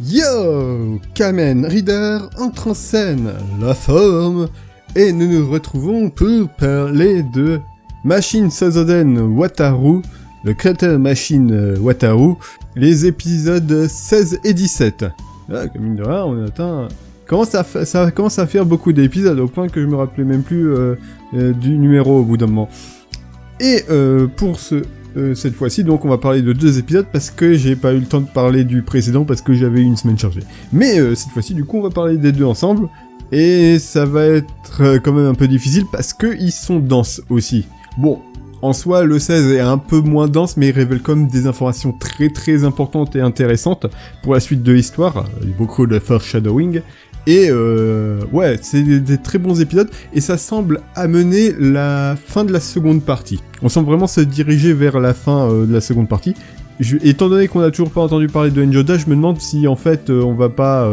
Yo, Kamen Rider entre en scène, la forme, et nous nous retrouvons pour parler de Machine Sozoden Wataru, le créateur Machine Wataru, les épisodes 16 et 17. Là, comme mine de rien, on atteint... Ça commence à faire beaucoup d'épisodes, au point que je me rappelais même plus du numéro au bout d'un moment. Et pour cette fois-ci, donc on va parler de 2 épisodes parce que j'ai pas eu le temps de parler du précédent parce que j'avais une semaine chargée. Mais cette fois-ci, du coup, on va parler des 2 ensemble. Et ça va être quand même un peu difficile parce qu'ils sont denses aussi. Bon, en soi, le 16 est un peu moins dense, mais il révèle quand même des informations très très importantes et intéressantes pour la suite de l'histoire. Beaucoup de foreshadowing. Et ouais, c'est des très bons épisodes, et ça semble amener la fin de la seconde partie. On semble vraiment se diriger vers la fin de la seconde partie. Étant donné qu'on n'a toujours pas entendu parler de Enjoda, je me demande si en fait on va pas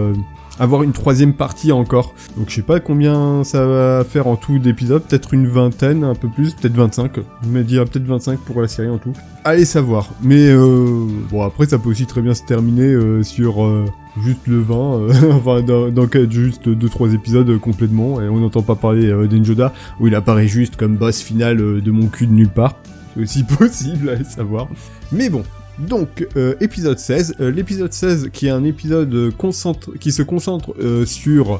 avoir une 3e partie encore. Donc je sais pas combien ça va faire en tout d'épisodes, peut-être une vingtaine, un peu plus, peut-être 25. Je me dirais peut-être 25 pour la série en tout. Allez savoir. Mais bon, après ça peut aussi très bien se terminer sur... juste le 20, enfin dans juste 2-3 épisodes complètement, et on n'entend pas parler d'Enjoda, où il apparaît juste comme boss final de mon cul de nulle part. C'est aussi possible, allez savoir. Mais bon, donc épisode 16, l'épisode 16 qui est un épisode qui se concentre sur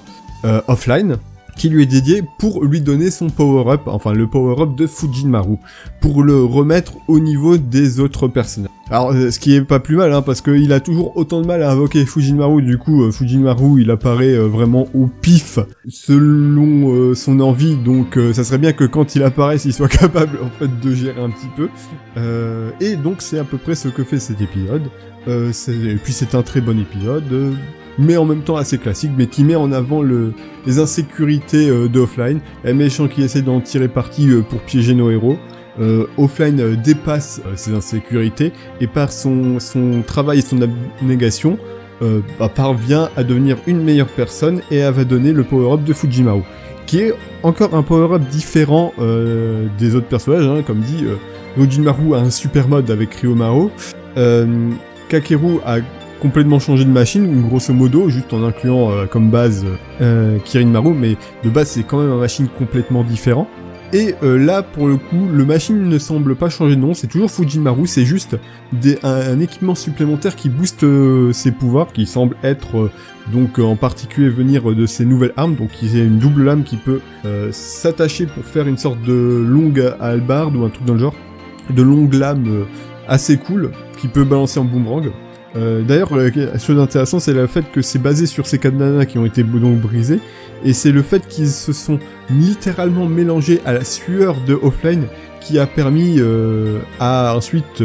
Offline, qui lui est dédié pour lui donner son power-up, enfin le power-up de Fujinmaru, pour le remettre au niveau des autres personnages. Alors, ce qui est pas plus mal, hein, parce qu'il a toujours autant de mal à invoquer Fujinmaru, du coup, Fujinmaru, il apparaît vraiment au pif, selon son envie, donc ça serait bien que quand il apparaisse, il soit capable, en fait, de gérer un petit peu. Et donc, c'est à peu près ce que fait cet épisode. Et puis, c'est un très bon épisode, mais en même temps assez classique, mais qui met en avant les insécurités de Offline, un méchant qui essaie d'en tirer parti pour piéger nos héros. Offline dépasse ses insécurités et par son travail et son abnégation parvient à devenir une meilleure personne, et elle va donner le power-up de Fujimaru, qui est encore un power-up différent des autres personnages, hein, comme dit, Fujimaru a un super mode avec Ryomaro, Kakeru a complètement changé de machine, grosso modo, juste en incluant comme base Kirinmaru, mais de base c'est quand même une machine complètement différent. Et là, pour le coup, le machine ne semble pas changer de nom, c'est toujours Fujinmaru, c'est juste un équipement supplémentaire qui booste ses pouvoirs, qui semble être, donc en particulier venir de ses nouvelles armes, donc il y a une double lame qui peut s'attacher pour faire une sorte de longue hallebarde ou un truc dans le genre, de longue lame assez cool, qui peut balancer en boomerang. D'ailleurs, chose intéressante, c'est le fait que c'est basé sur ces cadenas qui ont été donc brisés, et c'est le fait qu'ils se sont littéralement mélangés à la sueur de Offline qui a permis à ensuite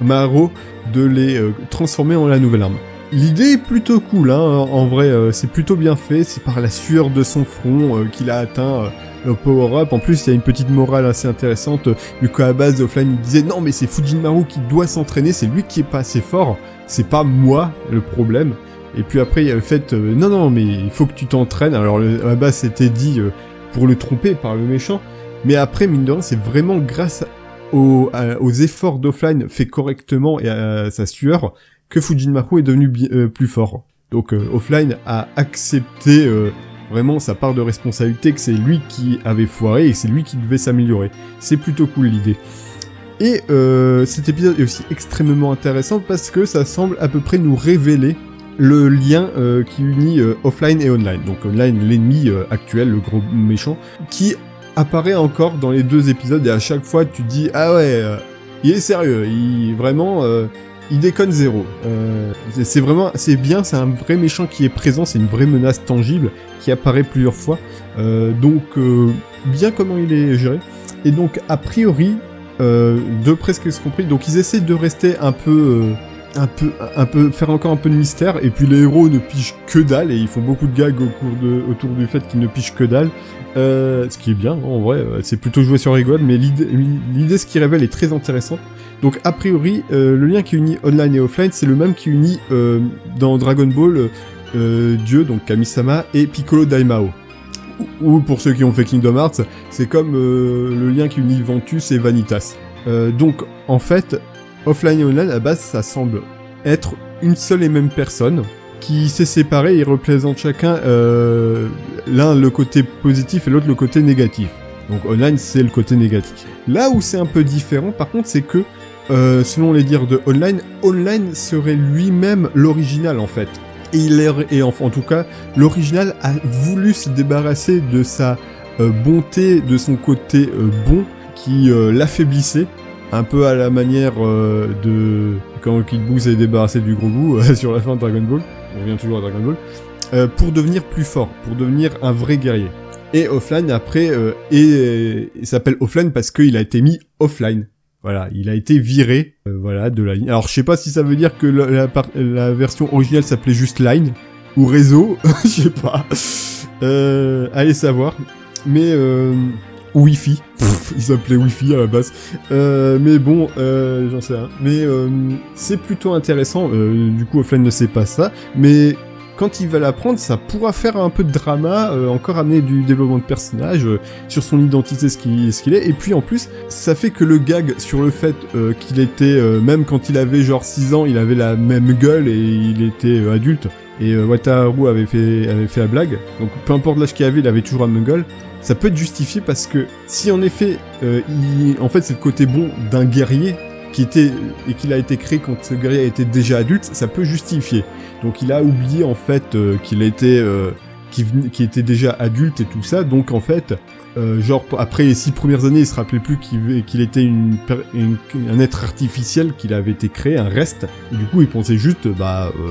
Maharo de les transformer en la nouvelle arme. L'idée est plutôt cool, hein, en vrai, c'est plutôt bien fait, c'est par la sueur de son front qu'il a atteint le power-up. En plus, il y a une petite morale assez intéressante, vu qu'à la base, Offline il disait « Non, mais c'est Fujinmaru qui doit s'entraîner, c'est lui qui est pas assez fort, c'est pas moi le problème ». Et puis après, il y a le fait « Non, mais il faut que tu t'entraînes ». Alors à la base, c'était dit pour le tromper par le méchant, mais après, mine de rien, c'est vraiment grâce aux efforts d'Offline faits correctement et à sa sueur que Fujinmaru est devenu plus fort. Donc Offline a accepté vraiment sa part de responsabilité, que c'est lui qui avait foiré et c'est lui qui devait s'améliorer. C'est plutôt cool l'idée. Et cet épisode est aussi extrêmement intéressant parce que ça semble à peu près nous révéler le lien qui unit Offline et Online. Donc Online, l'ennemi actuel, le gros méchant, qui apparaît encore dans les 2 épisodes, et à chaque fois tu te dis « Ah ouais, il est sérieux, il déconne zéro. » c'est bien, c'est un vrai méchant qui est présent, c'est une vraie menace tangible qui apparaît plusieurs fois. Donc bien comment il est géré. Et donc a priori, de presque ce compris, donc ils essaient de rester un peu faire encore un peu de mystère, et puis les héros ne pigent que dalle, et ils font beaucoup de gags autour du fait qu'ils ne pigent que dalle, ce qui est bien, en vrai, c'est plutôt joué sur rigole, mais l'idée ce qu'il révèle est très intéressante. Donc a priori, le lien qui unit Online et Offline, c'est le même qui unit dans Dragon Ball Dieu, donc Kami-sama, et Piccolo Daimao. Ou pour ceux qui ont fait Kingdom Hearts, c'est comme le lien qui unit Ventus et Vanitas. Donc en fait, Offline et Online, à la base, ça semble être une seule et même personne, qui s'est séparé, ils représentent chacun l'un le côté positif et l'autre le côté négatif. Donc Online c'est le côté négatif. Là où c'est un peu différent par contre c'est que selon les dires de Online serait lui-même l'original en fait. Et en tout cas l'original a voulu se débarrasser de sa bonté, de son côté bon qui l'affaiblissait. Un peu à la manière de quand Kid Buu s'est débarrassé du gros bout sur la fin de Dragon Ball. On revient toujours à Dragon Ball. Pour devenir plus fort, pour devenir un vrai guerrier. Et Offline après, il s'appelle Offline parce qu'il a été mis offline. Voilà, il a été viré, voilà, de la ligne. Alors je sais pas si ça veut dire que la version originale s'appelait juste Line ou Réseau, je sais pas. Allez savoir. Mais ou Wi-Fi. Il s'appelait Wi-Fi à la base. Mais bon, j'en sais rien. Mais c'est plutôt intéressant. Du coup, Offline ne sait pas ça. Mais quand il va l'apprendre, ça pourra faire un peu de drama, encore amener du développement de personnage, sur son identité, ce qu'il est. Et puis en plus, ça fait que le gag sur le fait qu'il était, même quand il avait genre 6 ans, il avait la même gueule et il était adulte. Et Wataru avait fait la blague. Donc peu importe l'âge qu'il avait, il avait toujours la même gueule. Ça peut être justifié parce que si en effet, en fait c'est le côté bon d'un guerrier qu'il a été créé quand ce guerrier était déjà adulte, ça peut justifier. Donc il a oublié en fait qu'il était déjà adulte et tout ça. Donc en fait, genre après les 6 premières années, il se rappelait plus qu'il était un être artificiel, qu'il avait été créé, un reste. Et du coup, il pensait juste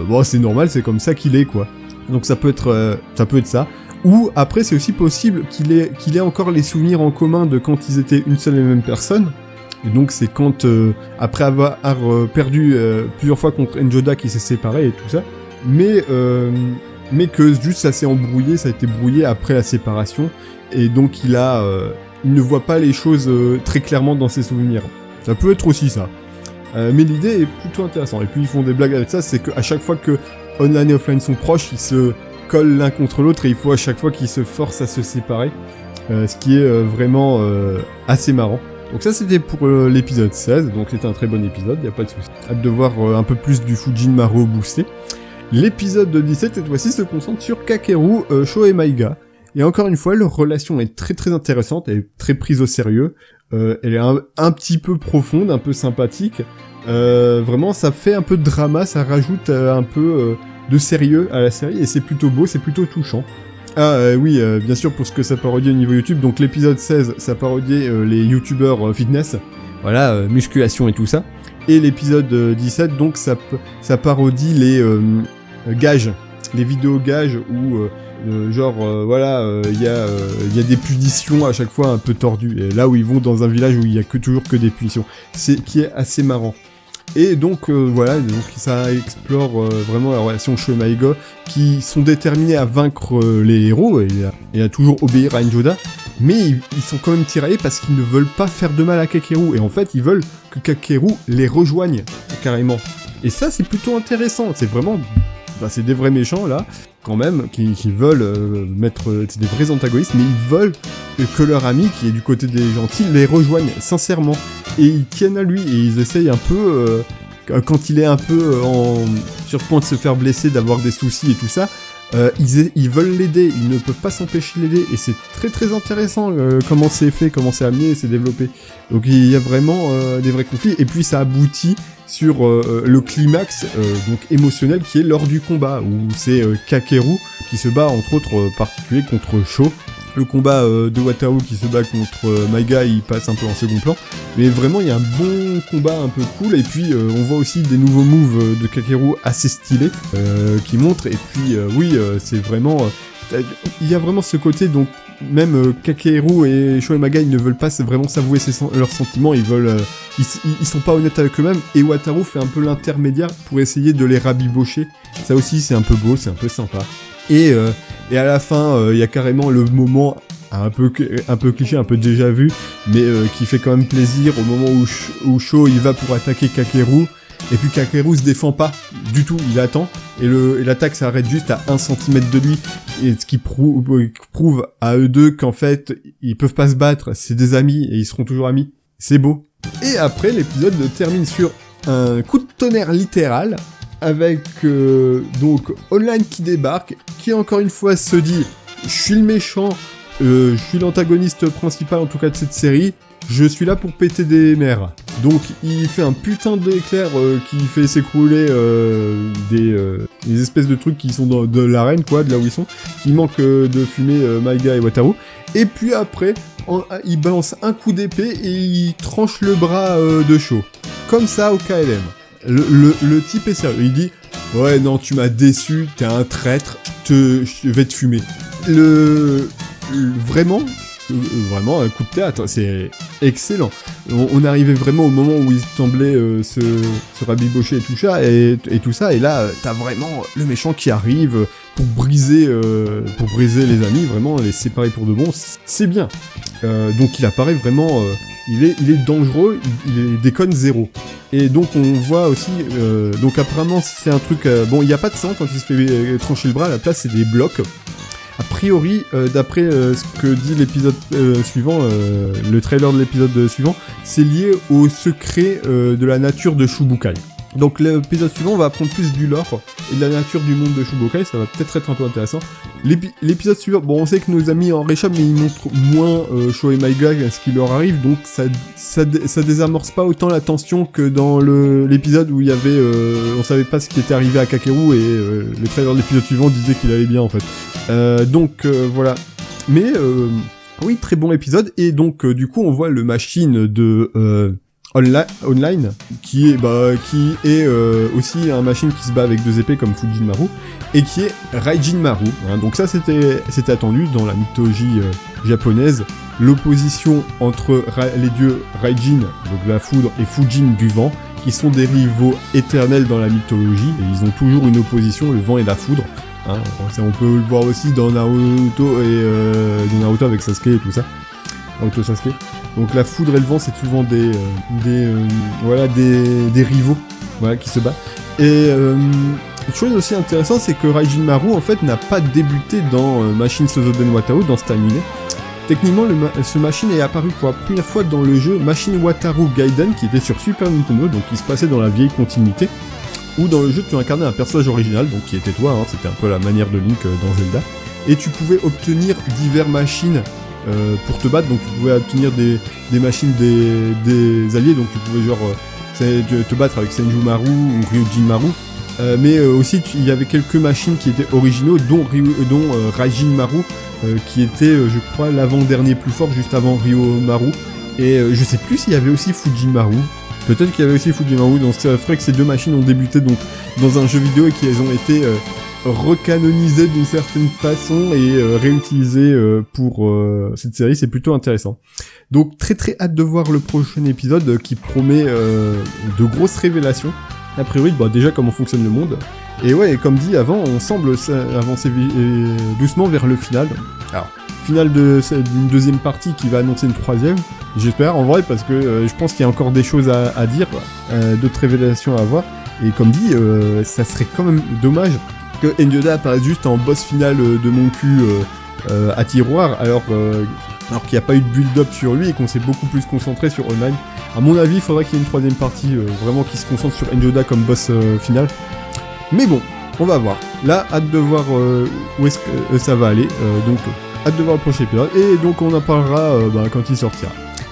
bon c'est normal, c'est comme ça qu'il est quoi. Donc ça peut être ça. Ou après c'est aussi possible qu'il ait encore les souvenirs en commun de quand ils étaient une seule et même personne. Et donc c'est quand après avoir perdu plusieurs fois contre Enjoda qui s'est séparé et tout ça. Mais que juste ça s'est embrouillé, ça a été brouillé après la séparation. Et donc il ne voit pas les choses très clairement dans ses souvenirs. Ça peut être aussi ça. Mais l'idée est plutôt intéressante. Et puis ils font des blagues avec ça, c'est qu'à chaque fois que Online et Offline sont proches, ils se collent l'un contre l'autre et il faut à chaque fois qu'ils se forcent à se séparer. Ce qui est vraiment assez marrant. Donc ça c'était pour l'épisode 16, donc c'était un très bon épisode, y a pas de souci. Hâte de voir un peu plus du Fujin Maru boosté. L'épisode de 17 cette fois-ci se concentre sur Kakeru, Sho et Maiga. Et encore une fois, leur relation est très très intéressante, elle est très prise au sérieux. Elle est un petit peu profonde, un peu sympathique. Vraiment ça fait un peu de drama, ça rajoute un peu de sérieux à la série et c'est plutôt beau, c'est plutôt touchant. Oui, bien sûr, pour ce que ça parodie au niveau YouTube. Donc l'épisode 16, ça parodiait les youtubeurs fitness. Voilà, musculation et tout ça. Et l'épisode 17, donc ça parodie les gages. Les vidéos gages où, il y a des punitions à chaque fois un peu tordues. Et là où ils vont dans un village où il y a toujours que des punitions. Qui est assez marrant. Et donc donc ça explore vraiment la relation Sho et Maiga qui sont déterminés à vaincre les héros et à toujours obéir à Enjoda, mais ils sont quand même tiraillés parce qu'ils ne veulent pas faire de mal à Kakeru et en fait ils veulent que Kakeru les rejoigne carrément. Et ça c'est plutôt intéressant, c'est vraiment c'est des vrais méchants là quand même qui veulent c'est des vrais antagonistes mais ils veulent que leur ami qui est du côté des gentils les rejoigne sincèrement. Et ils tiennent à lui, et ils essayent un peu, quand il est un peu sur le point de se faire blesser, d'avoir des soucis et tout ça, ils veulent l'aider, ils ne peuvent pas s'empêcher de l'aider, et c'est très très intéressant comment c'est fait, comment c'est amené et c'est développé. Donc il y a vraiment des vrais conflits, et puis ça aboutit sur le climax donc émotionnel qui est lors du combat, où c'est Kakeru qui se bat entre autres particulier contre Sho. Le combat de Wataru qui se bat contre Maiga, il passe un peu en second plan. Mais vraiment, il y a un bon combat un peu cool. Et puis, on voit aussi des nouveaux moves de Kakeru assez stylés qui montrent. Et puis, c'est vraiment... il y a vraiment ce côté, donc, même Kakeru et Sho et Maiga, ils ne veulent pas vraiment s'avouer leurs sentiments. Ils veulent... ils sont pas honnêtes avec eux-mêmes. Et Wataru fait un peu l'intermédiaire pour essayer de les rabibocher. Ça aussi, c'est un peu beau, c'est un peu sympa. Et à la fin, il y a carrément le moment un peu cliché, un peu déjà vu, mais qui fait quand même plaisir au moment où Sho il va pour attaquer Kakeru, et puis Kakeru se défend pas du tout, il attend, et l'attaque s'arrête juste à 1 cm de lui, et ce qui prouve à eux deux qu'en fait, ils peuvent pas se battre, c'est des amis, et ils seront toujours amis. C'est beau. Et après, l'épisode termine sur un coup de tonnerre littéral, avec donc Online qui débarque, qui encore une fois se dit « Je suis le méchant, je suis l'antagoniste principal en tout cas de cette série, je suis là pour péter des mers. » Donc il fait un putain d'éclair qui fait s'écrouler des espèces de trucs qui sont de l'arène, quoi, de là où ils sont, qui manquent de fumer Maiga et Wataru. Et puis après, il balance un coup d'épée et il tranche le bras de Shaw. Comme ça au KLM. Le type est sérieux, il dit « Ouais, non, tu m'as déçu, t'es un traître, je vais te fumer. » Vraiment, un coup de théâtre, c'est excellent. On arrivait vraiment au moment où il semblait se rabibocher et tout ça, et là, t'as vraiment le méchant qui arrive pour briser les amis, vraiment les séparer pour de bon, c'est bien. Donc il apparaît vraiment, il est dangereux, il déconne zéro. Et donc on voit aussi, donc apparemment c'est un truc, bon il n'y a pas de sang quand il se fait trancher le bras, à la place c'est des blocs. A priori, d'après ce que dit l'épisode suivant, le trailer de l'épisode suivant, c'est lié au secret de la nature de Shubukai. Donc l'épisode suivant, on va apprendre plus du lore et de la nature du monde de Shubukai, ça va peut-être être un peu intéressant. L'épisode suivant, bon on sait que nos amis en réchappent, mais ils montrent moins Shaw et Maiga ce qui leur arrive, donc ça désamorce pas autant la tension que dans l'épisode où il y avait, on savait pas ce qui était arrivé à Kakeru et le trailer de l'épisode suivant disait qu'il allait bien en fait. Donc voilà. Mais oui, très bon épisode, et donc du coup on voit le machine de Online, qui est aussi un machine qui se bat avec 2 épées comme Fujinmaru, et qui est Raijinmaru. Hein, donc ça c'était attendu dans la mythologie japonaise, l'opposition entre les dieux Raijin, donc la foudre, et Fujin du vent, qui sont des rivaux éternels dans la mythologie, et ils ont toujours une opposition, le vent et la foudre. Hein, on peut le voir aussi dans Naruto avec Sasuke et tout ça. Naruto Sasuke. Donc la foudre et le vent, c'est souvent des rivaux, voilà, qui se battent. Et une chose aussi intéressante, c'est que Raijinmaru en fait n'a pas débuté dans Machine Sozoden Wataru, dans cet animé. Techniquement, ce machine est apparu pour la première fois dans le jeu Machine Wataru Gaiden, qui était sur Super Nintendo, donc qui se passait dans la vieille continuité. Où dans le jeu tu incarnais un personnage original, donc qui était toi, hein, c'était un peu la manière de Link dans Zelda, et tu pouvais obtenir divers machines pour te battre, donc tu pouvais obtenir des machines des alliés, donc tu pouvais te battre avec Senjumaru ou Ryujinmaru, mais aussi il y avait quelques machines qui étaient originaux, dont Raijinmaru, qui était je crois l'avant-dernier plus fort, juste avant Ryomaru, et je sais plus s'il y avait aussi Fujimaru. Peut-être qu'il y avait aussi Fujimaru, donc c'est vrai que ces 2 machines ont débuté donc dans un jeu vidéo et qu'elles ont été recanonisées d'une certaine façon et réutilisées pour cette série, c'est plutôt intéressant. Donc très très hâte de voir le prochain épisode qui promet de grosses révélations. A priori, déjà comment fonctionne le monde. Et ouais, comme dit avant, on semble avancer doucement vers le final. Alors, final d'une 2e partie qui va annoncer une 3e. J'espère, en vrai, parce que je pense qu'il y a encore des choses à dire, d'autres révélations à avoir. Et comme dit, ça serait quand même dommage que Endioda apparaisse juste en boss final de mon cul à tiroir, alors qu'il n'y a pas eu de build-up sur lui et qu'on s'est beaucoup plus concentré sur Online. À mon avis, il faudrait qu'il y ait une 3e partie, vraiment qui se concentre sur Endioda comme boss final. Mais bon, on va voir. Là, hâte de voir où est-ce que ça va aller, donc hâte de voir le prochain épisode, et donc on en parlera quand il sortira.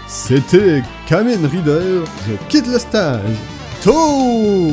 C'était Kamen Rider, je quitte le stage. Tôt.